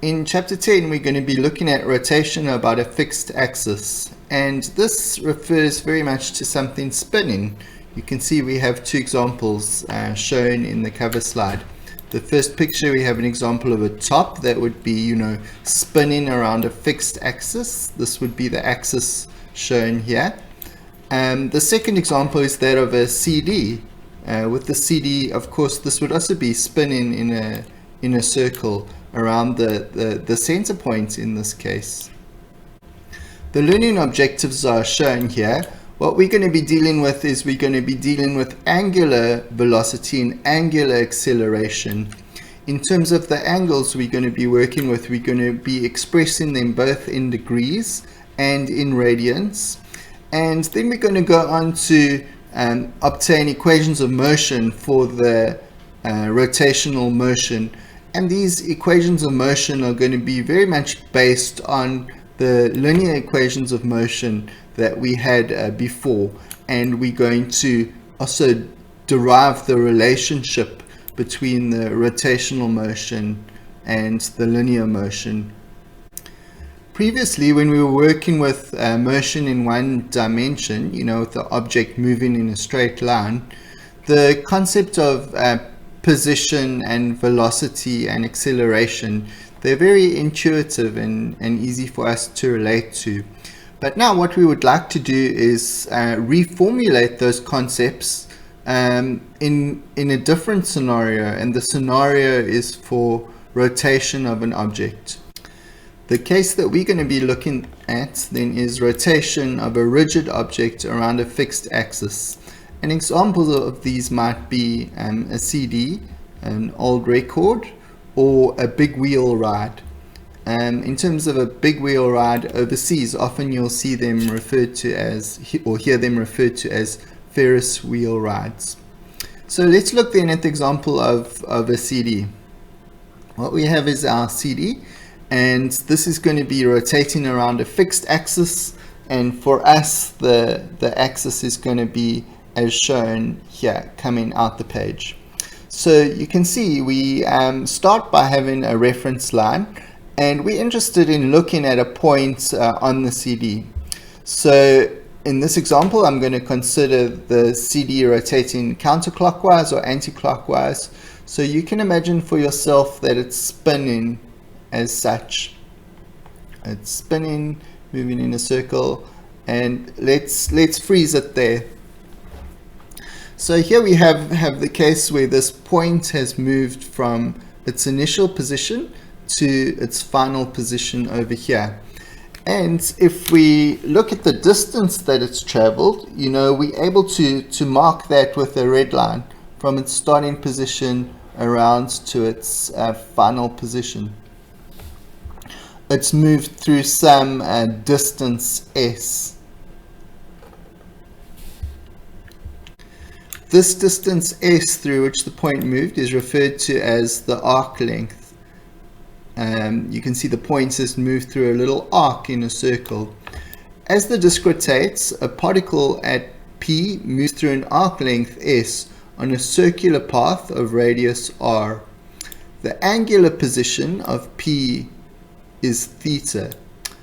In chapter 10, we're going to be looking at rotation about a fixed axis, and this refers very much to something spinning. You can see we have two examples shown in the cover slide. The first picture, we have an example of a top that would be, spinning around a fixed axis. This would be the axis shown here. The second example is that of a CD. With the CD, of course, this would also be spinning in a circle around the center point in this case. The learning objectives are shown here. What we're going to be dealing with is we're going to be dealing with angular velocity and angular acceleration. In terms of the angles we're going to be working with, we're going to be expressing them both in degrees and in radians. And then we're going to go on to obtain equations of motion for the rotational motion. And these equations of motion are going to be very much based on the linear equations of motion that we had before. And we're going to also derive the relationship between the rotational motion and the linear motion. Previously, when we were working with motion in one dimension, with the object moving in a straight line, the concept of position and velocity and acceleration, they're very intuitive and easy for us to relate to. But now what we would like to do is reformulate those concepts in a different scenario, and the scenario is for rotation of an object. The case that we're going to be looking at then is rotation of a rigid object around a fixed axis. And examples of these might be a CD, an old record, or a big wheel ride. In terms of a big wheel ride overseas, often you'll see them referred to as, or hear them referred to as Ferris wheel rides. So let's look then at the example of a CD. What we have is our CD, and this is going to be rotating around a fixed axis, and for us the axis is going to be as shown here coming out the page. So you can see we start by having a reference line, and we're interested in looking at a point on the CD. So in this example, I'm going to consider the CD rotating counterclockwise or anti-clockwise. So you can imagine for yourself that it's spinning as such. It's spinning, moving in a circle, and let's freeze it there. So here we have the case where this point has moved from its initial position to its final position over here. And if we look at the distance that it's traveled, we're able to mark that with a red line from its starting position around to its final position. It's moved through some distance s. This distance s through which the point moved is referred to as the arc length. You can see the point has moved through a little arc in a circle. As the disk rotates, a particle at P moves through an arc length s on a circular path of radius r. The angular position of P is theta.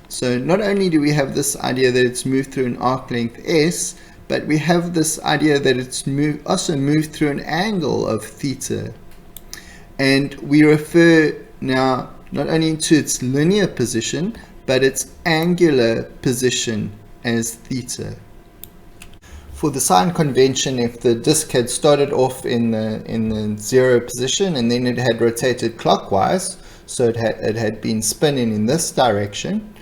So not only do we have this idea that it's moved through an arc length s, but we have this idea that it's also moved through an angle of theta. And we refer now not only to its linear position, but its angular position as theta. For the sign convention, if the disk had started off in the zero position and then it had rotated clockwise, so it had been spinning in this direction,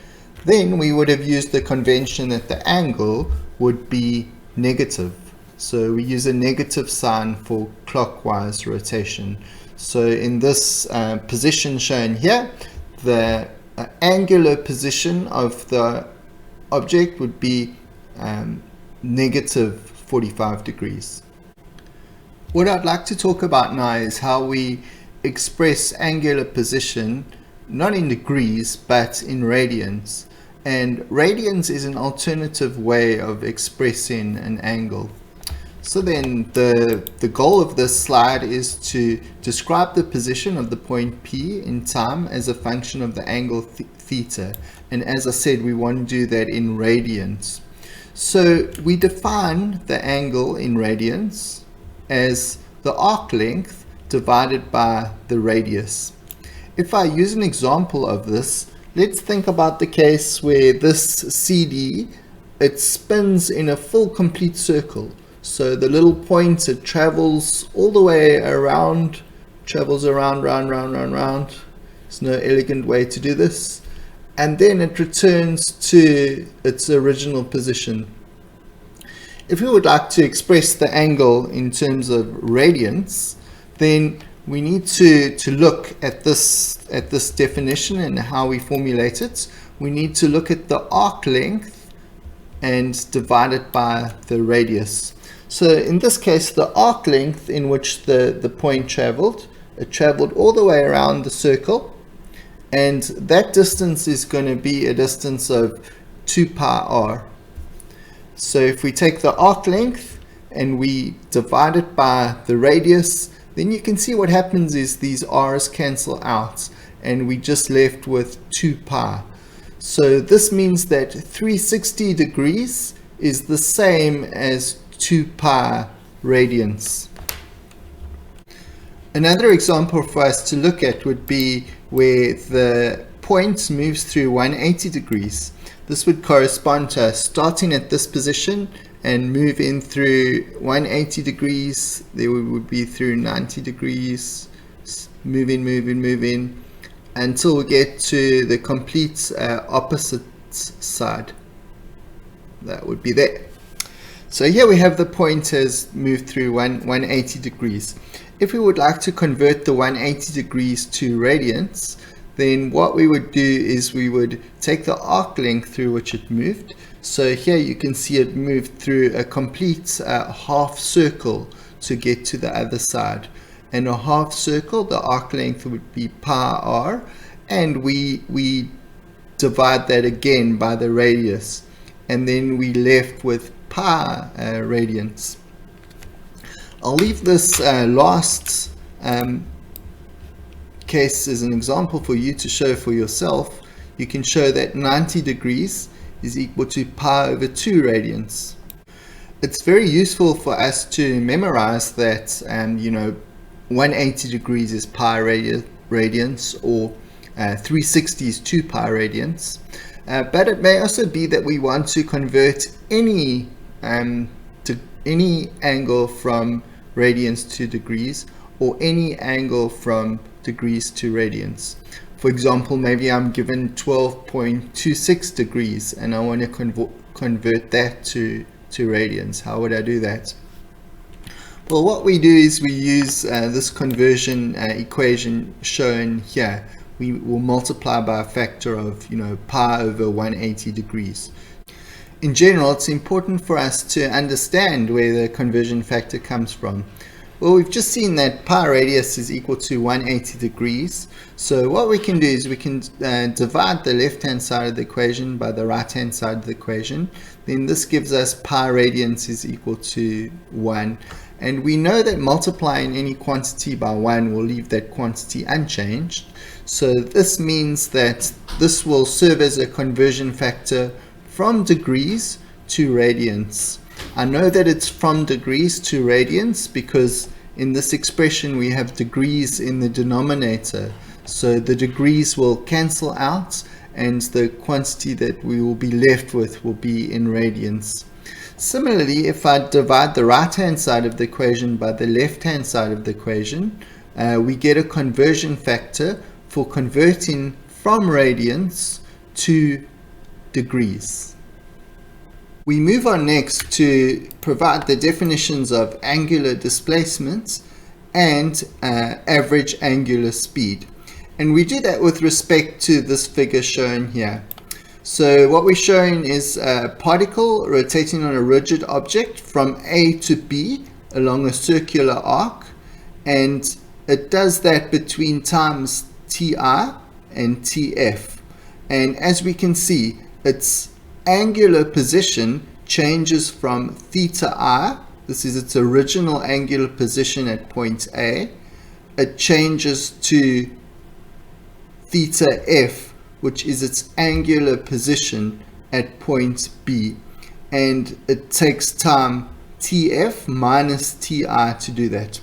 then we would have used the convention that the angle would be negative. So we use a negative sign for clockwise rotation. So in this position shown here, the angular position of the object would be negative 45 degrees. What I'd like to talk about now is how we express angular position not in degrees but in radians. And radians is an alternative way of expressing an angle. So then the goal of this slide is to describe the position of the point P in time as a function of the angle theta. And as I said, we want to do that in radians. So we define the angle in radians as the arc length divided by the radius. If I use an example of this, let's think about the case where this CD, it spins in a full complete circle. So the little point, it travels all the way around, travels around, round. There's no elegant way to do this. And then it returns to its original position. If we would like to express the angle in terms of radians, then we need to look at this definition and how we formulate it. We need to look at the arc length and divide it by the radius. So in this case, the arc length in which the point traveled, it traveled all the way around the circle, and that distance is going to be a distance of 2 pi r. So if we take the arc length and we divide it by the radius, then you can see what happens is these r's cancel out and we just left with 2 pi. So this means that 360 degrees is the same as 2 pi radians. Another example for us to look at would be where the point moves through 180 degrees. This would correspond to us starting at this position and move in through 180 degrees. There we would be through 90 degrees, move in until we get to the complete opposite side. That would be there. So here we have the point has moved through 180 degrees. If we would like to convert the 180 degrees to radians, then what we would do is we would take the arc length through which it moved. So here you can see it moved through a complete half circle to get to the other side. In a half circle, the arc length would be pi r, and we divide that again by the radius, and then we left with pi radians. I'll leave this last case as an example for you to show for yourself. You can show that 90 degrees is equal to pi over 2 radians. It's very useful for us to memorize that 180 degrees is pi radians, or 360 is 2 pi radians. But it may also be that we want to convert any angle from radians to degrees, or any angle from degrees to radians. For example, maybe I'm given 12.26 degrees and I want to convert that to radians. How would I do that? Well, what we do is we use this conversion equation shown here. We will multiply by a factor of pi over 180 degrees. In general, it's important for us to understand where the conversion factor comes from. Well, we've just seen that pi radius is equal to 180 degrees. So what we can do is we can divide the left-hand side of the equation by the right-hand side of the equation. Then this gives us pi radians is equal to 1. And we know that multiplying any quantity by 1 will leave that quantity unchanged. So this means that this will serve as a conversion factor from degrees to radians. I know that it's from degrees to radians because in this expression we have degrees in the denominator. So the degrees will cancel out and the quantity that we will be left with will be in radians. Similarly, if I divide the right-hand side of the equation by the left-hand side of the equation, we get a conversion factor for converting from radians to degrees. We move on next to provide the definitions of angular displacements and average angular speed. And we do that with respect to this figure shown here. So what we're showing is a particle rotating on a rigid object from A to B along a circular arc, and it does that between times Ti and Tf. And as we can see, its angular position changes from theta I this is its original angular position at point A, it changes to theta f, which is its angular position at point B, and it takes time tf minus ti to do that.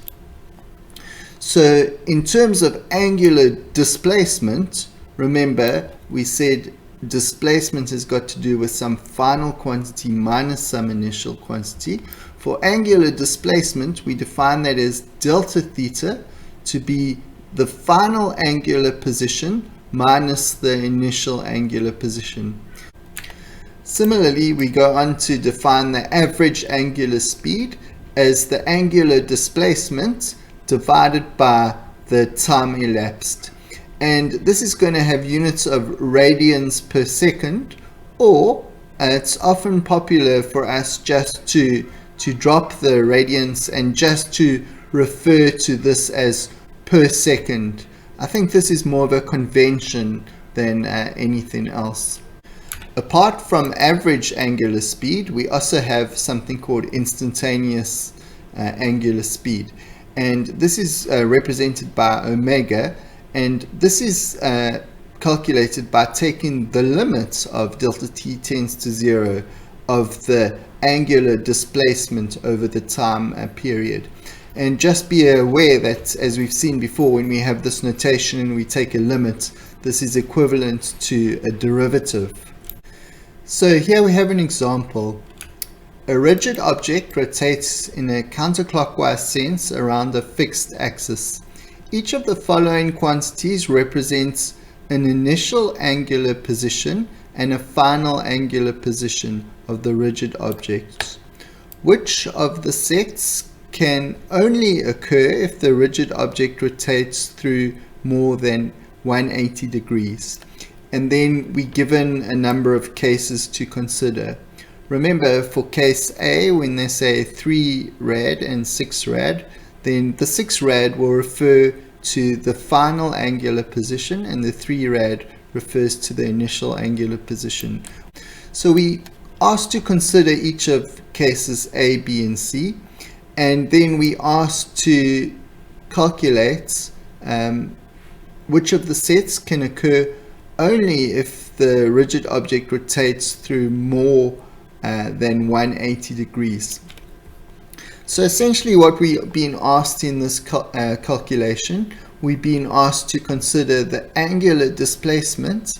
So in terms of angular displacement, remember we said displacement has got to do with some final quantity minus some initial quantity. For angular displacement, we define that as delta theta to be the final angular position minus the initial angular position. Similarly, we go on to define the average angular speed as the angular displacement divided by the time elapsed. And this is going to have units of radians per second, or it's often popular for us just to drop the radians and just to refer to this as per second. I think this is more of a convention than anything else. Apart from average angular speed, we also have something called instantaneous angular speed. And this is represented by omega, and this is calculated by taking the limit of delta t tends to 0 of the angular displacement over the time period. And just be aware that, as we've seen before, when we have this notation and we take a limit, this is equivalent to a derivative. So here we have an example. A rigid object rotates in a counterclockwise sense around a fixed axis. Each of the following quantities represents an initial angular position and a final angular position of the rigid object. Which of the sets can only occur if the rigid object rotates through more than 180 degrees? And then we're given a number of cases to consider. Remember, for case A, when they say 3 rad and 6 rad, then the 6 rad will refer to the final angular position and the 3 rad refers to the initial angular position. So we asked to consider each of cases A, B, and C, and then we asked to calculate which of the sets can occur only if the rigid object rotates through more than 180 degrees. So essentially what we've been asked in this calculation, we've been asked to consider the angular displacement,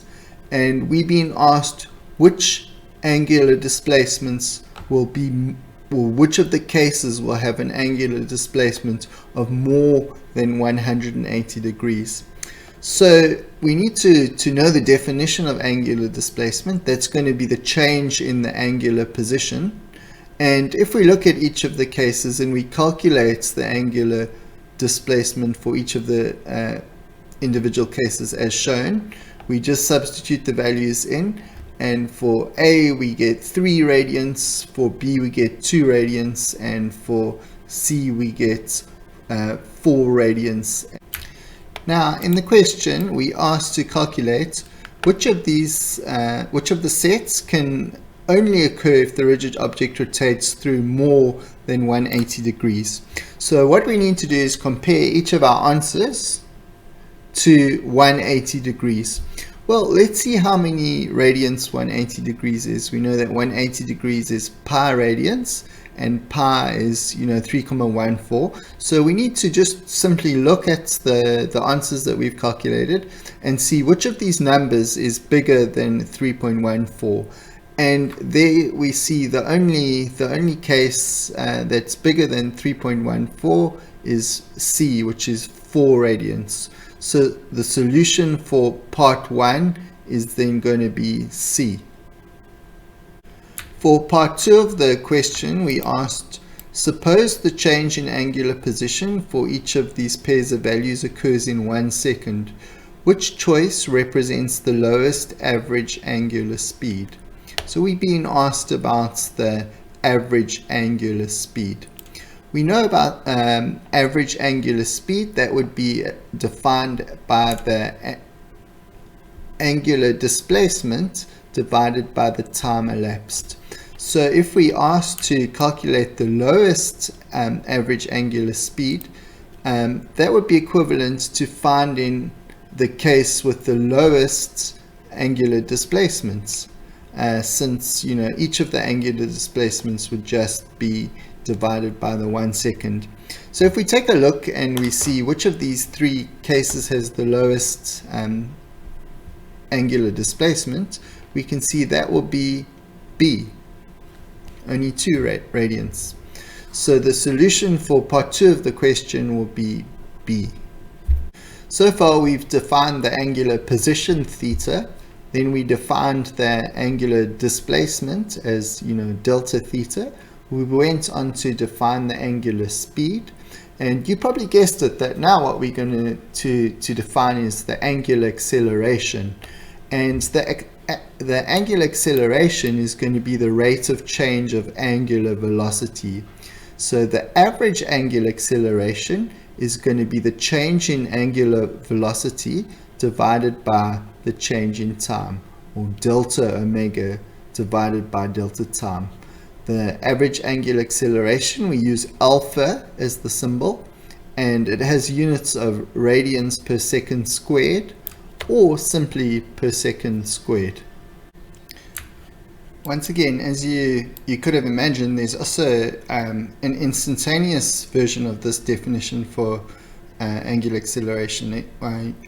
and we've been asked which angular displacements will be, or which of the cases will have an angular displacement of more than 180 degrees. So we need to know the definition of angular displacement. That's going to be the change in the angular position. And if we look at each of the cases and we calculate the angular displacement for each of the individual cases as shown, we just substitute the values in. And for A, we get 3 radians, for B, we get 2 radians, and for C, we get 4 radians. Now, in the question, we asked to calculate which of the sets can only occur if the rigid object rotates through more than 180 degrees. So what we need to do is compare each of our answers to 180 degrees. Well, let's see how many radians 180 degrees is. We know that 180 degrees is pi radians, and pi is 3,14. So we need to just simply look at the answers that we've calculated and see which of these numbers is bigger than 3.14. And there we see the only case that's bigger than 3.14 is C, which is 4 radians. So the solution for part 1 is then going to be C. For part 2 of the question, we asked, suppose the change in angular position for each of these pairs of values occurs in 1 second. Which choice represents the lowest average angular speed? So we've been asked about the average angular speed. We know about average angular speed. That would be defined by the angular displacement divided by the time elapsed. So if we ask to calculate the lowest average angular speed, that would be equivalent to finding the case with the lowest angular displacements, since each of the angular displacements would just be divided by the 1 second. So if we take a look and we see which of these three cases has the lowest angular displacement, we can see that will be B, only 2 radians. So the solution for part 2 of the question will be B. So far we've defined the angular position theta, then we defined the angular displacement as delta theta. We went on to define the angular speed, and you probably guessed it that now what we're going to define is the angular acceleration. And the angular acceleration is going to be the rate of change of angular velocity. So the average angular acceleration is going to be the change in angular velocity divided by the change in time, or delta omega divided by delta time. The average angular acceleration, we use alpha as the symbol, and it has units of radians per second squared, or simply per second squared. Once again, as you could have imagined, there's also an instantaneous version of this definition for angular acceleration.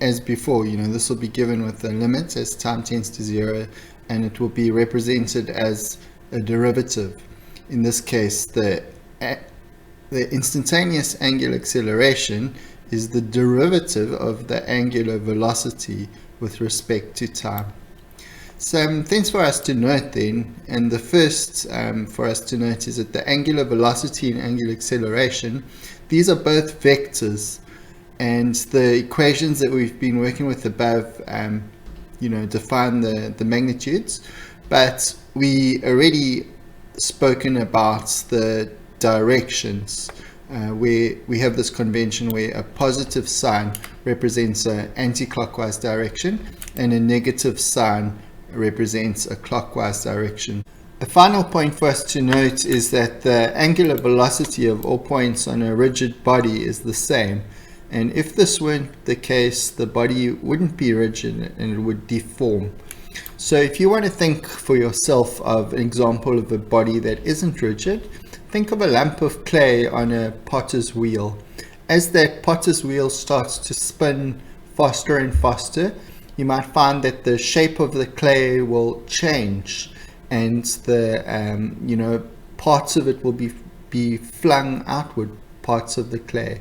As before, this will be given with a limit as time tends to 0, and it will be represented as a derivative. In this case, the instantaneous angular acceleration is the derivative of the angular velocity with respect to time. Some things for us to note then, and the first for us to note is that the angular velocity and angular acceleration, these are both vectors, and the equations that we've been working with above define the magnitudes, but we already spoken about the directions, where we have this convention where a positive sign represents an anti-clockwise direction and a negative sign represents a clockwise direction. The final point for us to note is that the angular velocity of all points on a rigid body is the same, and if this weren't the case, the body wouldn't be rigid and it would deform. So if you want to think for yourself of an example of a body that isn't rigid, think of a lump of clay on a potter's wheel. As that potter's wheel starts to spin faster and faster, you might find that the shape of the clay will change, and the parts of it will be flung outward, parts of the clay.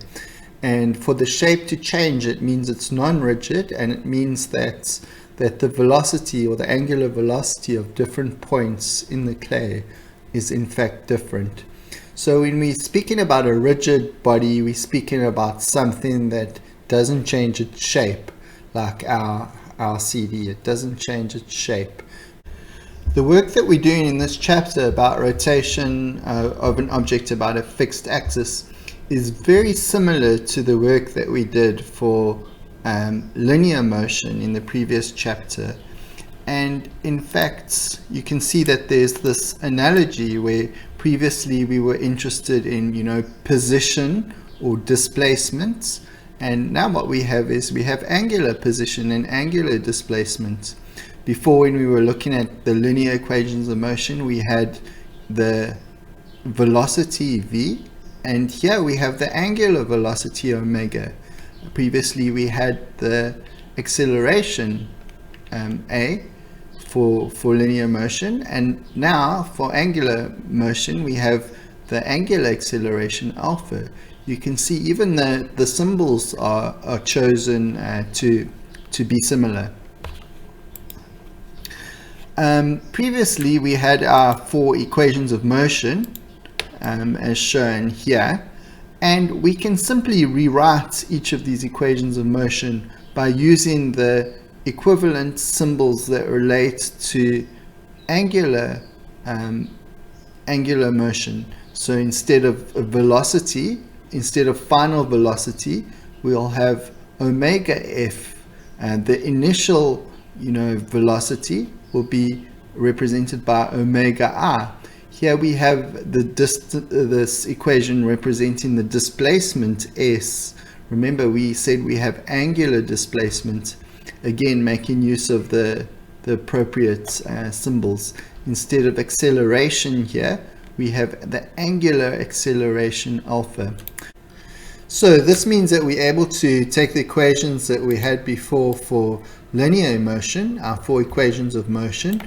And for the shape to change, it means it's non-rigid, and it means that the velocity, or the angular velocity of different points in the clay, is in fact different. So when we're speaking about a rigid body, we're speaking about something that doesn't change its shape, like our CD. It doesn't change its shape. The work that we're doing in this chapter about rotation of an object about a fixed axis is very similar to the work that we did for linear motion in the previous chapter. And in fact, you can see that there's this analogy where previously we were interested in position or displacements, and now what we have is we have angular position and angular displacement. Before, when we were looking at the linear equations of motion, we had the velocity v, and here we have the angular velocity omega. Previously we had the acceleration a for linear motion, and now for angular motion we have the angular acceleration alpha. You can see even the symbols are chosen to be similar. Previously we had our 4 equations of motion as shown here, and we can simply rewrite each of these equations of motion by using the equivalent symbols that relate to angular motion. So instead of velocity, instead of final velocity, we'll have omega f, and the initial velocity will be represented by omega I. Here we have this equation representing the displacement S. Remember, we said we have angular displacement, again making use of the appropriate symbols. Instead of acceleration here, we have the angular acceleration alpha. So this means that we're able to take the equations that we had before for linear motion, our 4 equations of motion,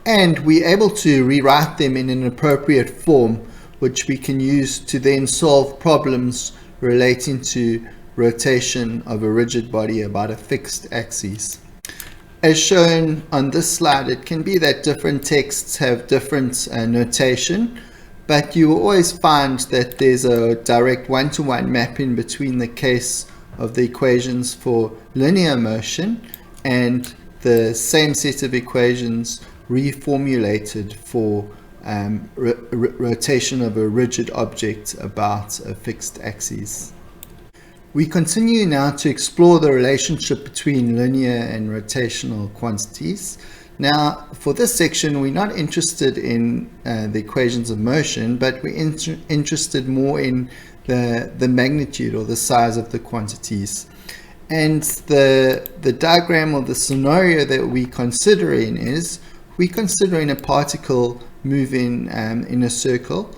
and we're able to rewrite them in an appropriate form, which we can use to then solve problems relating to rotation of a rigid body about a fixed axis. As shown on this slide, it can be that different texts have different notation, but you will always find that there's a direct one-to-one mapping between the case of the equations for linear motion and the same set of equations reformulated for rotation of a rigid object about a fixed axis. We continue now to explore the relationship between linear and rotational quantities. Now, for this section, we're not interested in the equations of motion, but we're interested more in the magnitude or the size of the quantities. And the diagram or the scenario that we're considering is we're considering a particle moving in a circle.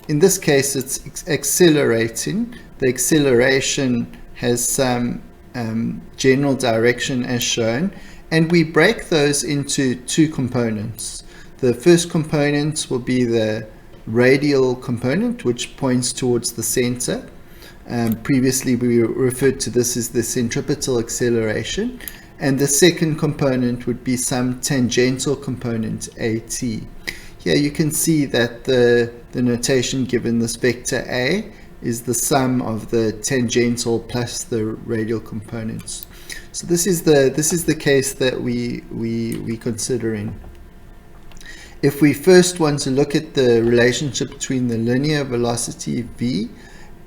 In this case, it's accelerating. The acceleration has some general direction as shown, and we break those into 2 components. The first component will be the radial component, which points towards the center. Previously we referred to this as the centripetal acceleration, and the second component would be some tangential component AT. Here you can see that the notation given this vector A is the sum of the tangential plus the radial components. So this is the case that we considering. If we first want to look at the relationship between the linear velocity v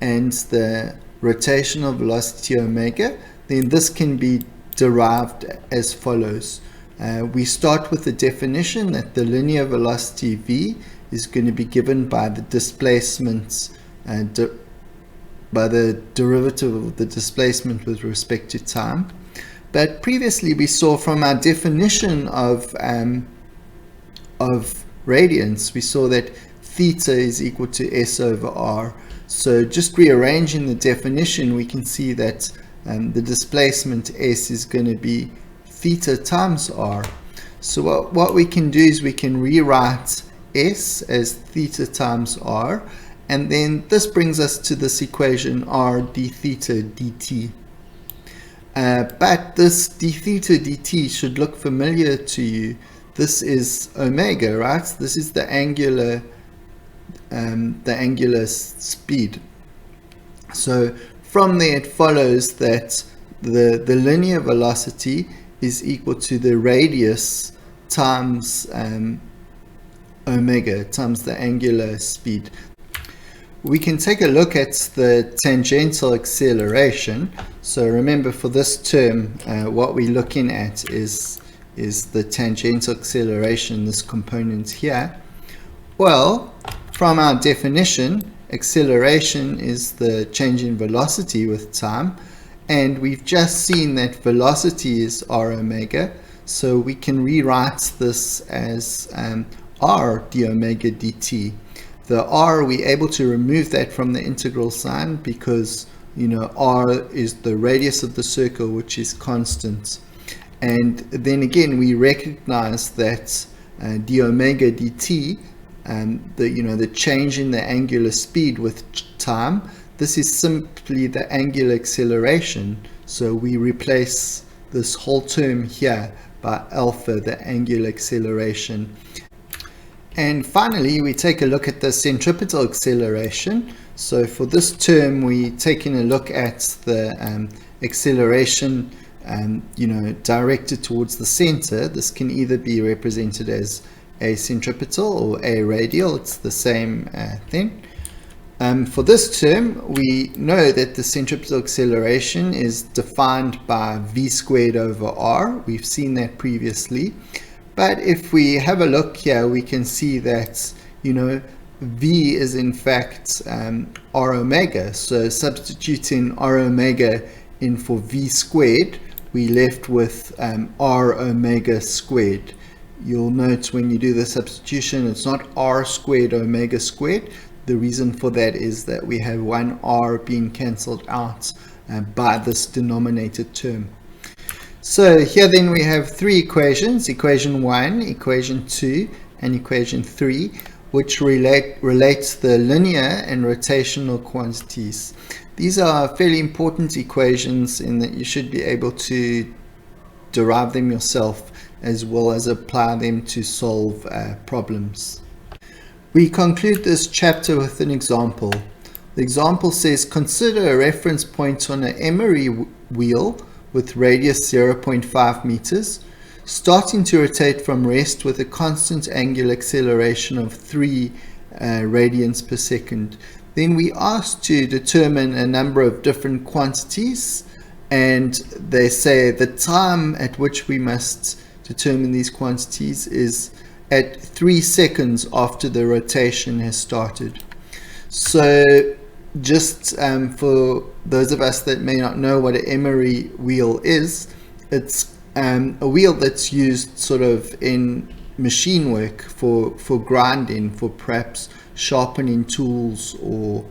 and the rotational velocity omega, then this can be derived as follows. We start with the definition that the linear velocity v is going to be given by the displacement, by the derivative of the displacement with respect to time. But previously we saw from our definition of radians, we saw that theta is equal to S over R. So just rearranging the definition, we can see that the displacement S is going to be theta times R. So what we can do is we can rewrite S as theta times R, and then this brings us to this equation R d theta dt. But this d theta dt should look familiar to you. This is omega, right? This is the angular speed. So from there it follows that the linear velocity is equal to the radius times omega times the angular speed. We can take a look at the tangential acceleration. So remember, for this term, what we're looking at is the tangential acceleration, this component here. Well, from our definition, acceleration is the change in velocity with time, and we've just seen that velocity is r omega, so we can rewrite this as r d omega dt. The r, we're able to remove that from the integral sign because, you know, r is the radius of the circle, which is constant. And then again, we recognize that d omega dt, the change in the angular speed with time, this is simply the angular acceleration. So we replace this whole term here by alpha, the angular acceleration. And finally, we take a look at the centripetal acceleration. So for this term, we're taking a look at the acceleration directed towards the center. This can either be represented as a centripetal or a radial. It's the same thing. For this term, we know that the centripetal acceleration is defined by v squared over r. We've seen that previously. But if we have a look here, we can see that you know, V is in fact R omega. So substituting R omega in for V squared, we left with R omega squared. You'll note when you do the substitution, it's not R squared omega squared. The reason for that is that we have one R being cancelled out by this denominator term. So here then we have three equations, equation 1, equation 2, and equation 3, which relates the linear and rotational quantities. These are fairly important equations in that you should be able to derive them yourself as well as apply them to solve problems. We conclude this chapter with an example. The example says, consider a reference point on an emery wheel with radius 0.5 meters, starting to rotate from rest with a constant angular acceleration of 3 radians per second. Then we asked to determine a number of different quantities, and they say the time at which we must determine these quantities is at 3 seconds after the rotation has started. So just for those of us that may not know what an emery wheel is, it's a wheel that's used sort of in machine work for grinding, for perhaps sharpening tools or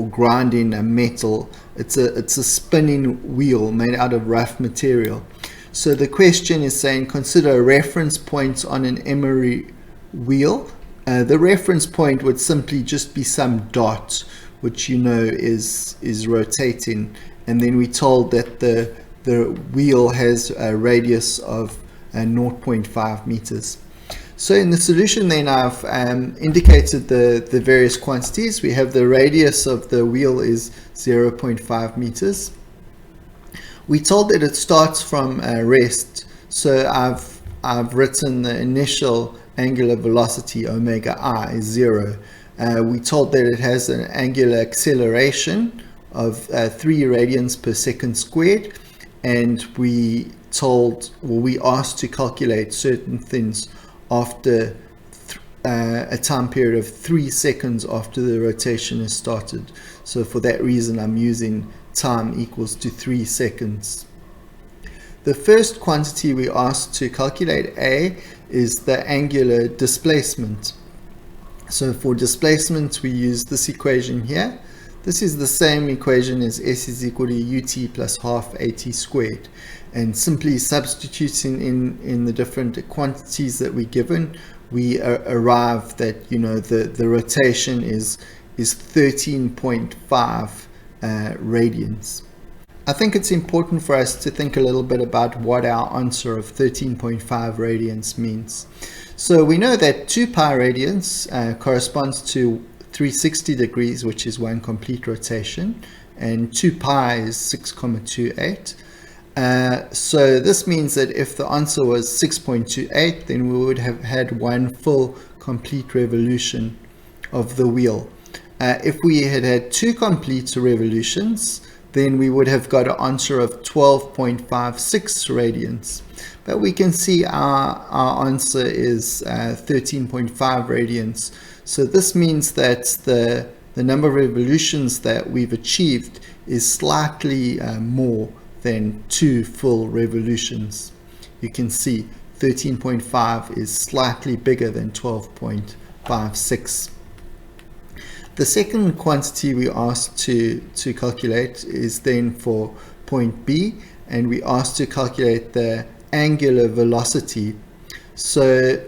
grinding a metal. It's a spinning wheel made out of rough material. So the question is saying, consider a reference point on an emery wheel. The reference point would simply just be some dot which you know is rotating, and then we're told that the wheel has a radius of 0.5 meters. So in the solution then I've indicated the various quantities. We have the radius of the wheel is 0.5 meters. We're told that it starts from rest, so I've written the initial angular velocity omega I is 0. We're told that it has an angular acceleration of 3 radians per second squared, and we asked to calculate certain things after a time period of 3 seconds after the rotation has started. So for that reason I'm using time equals to 3 seconds. The first quantity we asked to calculate, A, is the angular displacement. So for displacement we use this equation here. This is the same equation as S is equal to ut plus half at squared, and simply substituting in the different quantities that we're given, we arrive that, you know, the rotation is 13.5 radians. I think it's important for us to think a little bit about what our answer of 13.5 radians means. So we know that 2 pi radians corresponds to 360 degrees, which is 1 complete rotation, and 2 pi is 6.28. So this means that if the answer was 6.28, then we would have had 1 full complete revolution of the wheel. If we had had 2 complete revolutions, then we would have got an answer of 12.56 radians. But we can see our answer is 13.5 radians. So this means that the number of revolutions that we've achieved is slightly more than 2 full revolutions. You can see 13.5 is slightly bigger than 12.56. The second quantity we asked to calculate is then for point B, and we asked to calculate the angular velocity. So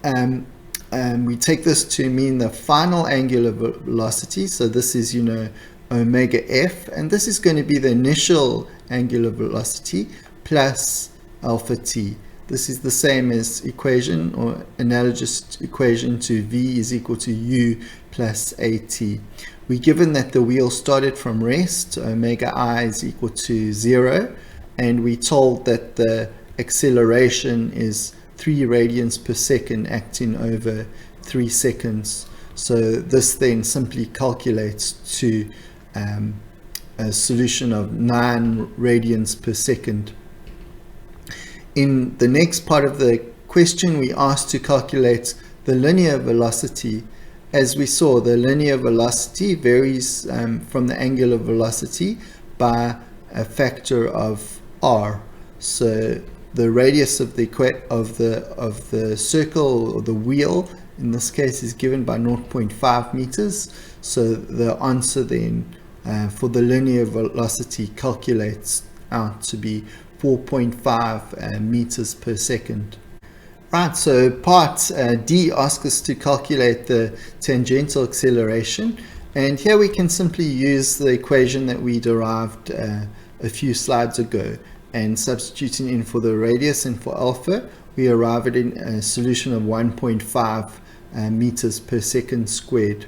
we take this to mean the final angular velocity. So this is, you know, omega f, and this is going to be the initial angular velocity plus alpha t. This is the same as equation or analogous equation to v is equal to u plus at. We're given that the wheel started from rest, omega I is equal to 0, and we're told that the acceleration is 3 radians per second acting over 3 seconds. So this then simply calculates to a solution of 9 radians per second. In the next part of the question, we asked to calculate the linear velocity. As we saw, the linear velocity varies from the angular velocity by a factor of r. So the radius of the circle, or the wheel in this case, is given by 0.5 meters. So the answer then for the linear velocity calculates out to be 4.5 meters per second. Right, so part D asks us to calculate the tangential acceleration, and here we can simply use the equation that we derived a few slides ago, and substituting in for the radius and for alpha, we arrive at a solution of 1.5 meters per second squared.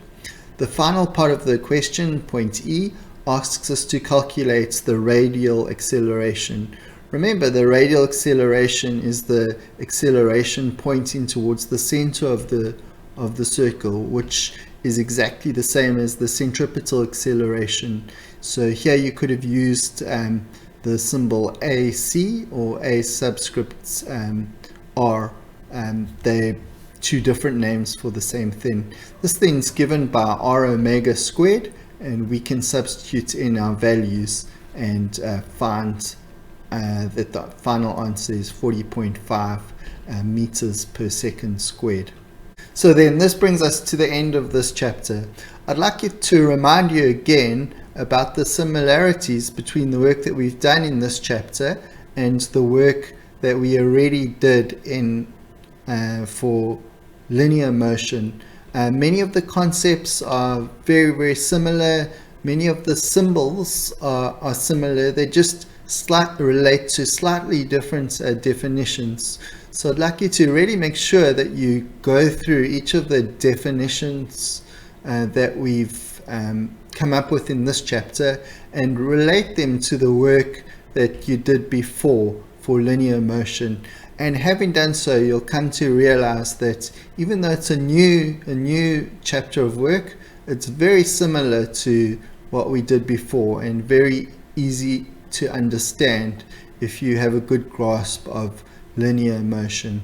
The final part of the question, point E, asks us to calculate the radial acceleration. Remember, the radial acceleration is the acceleration pointing towards the center of the circle, which is exactly the same as the centripetal acceleration. So here you could have used the symbol AC or A subscript R. They're two different names for the same thing. This thing's given by r omega squared, and we can substitute in our values and find that the final answer is 40.5 meters per second squared. So then this brings us to the end of this chapter. I'd like to remind you again about the similarities between the work that we've done in this chapter and the work that we already did in for linear motion. Many of the concepts are very, very similar. Many of the symbols are similar. They just relate to slightly different definitions. So I'd like you to really make sure that you go through each of the definitions that we've come up with in this chapter and relate them to the work that you did before for linear motion. And having done so, you'll come to realize that even though it's a new chapter of work, it's very similar to what we did before and very easy to understand if you have a good grasp of linear motion.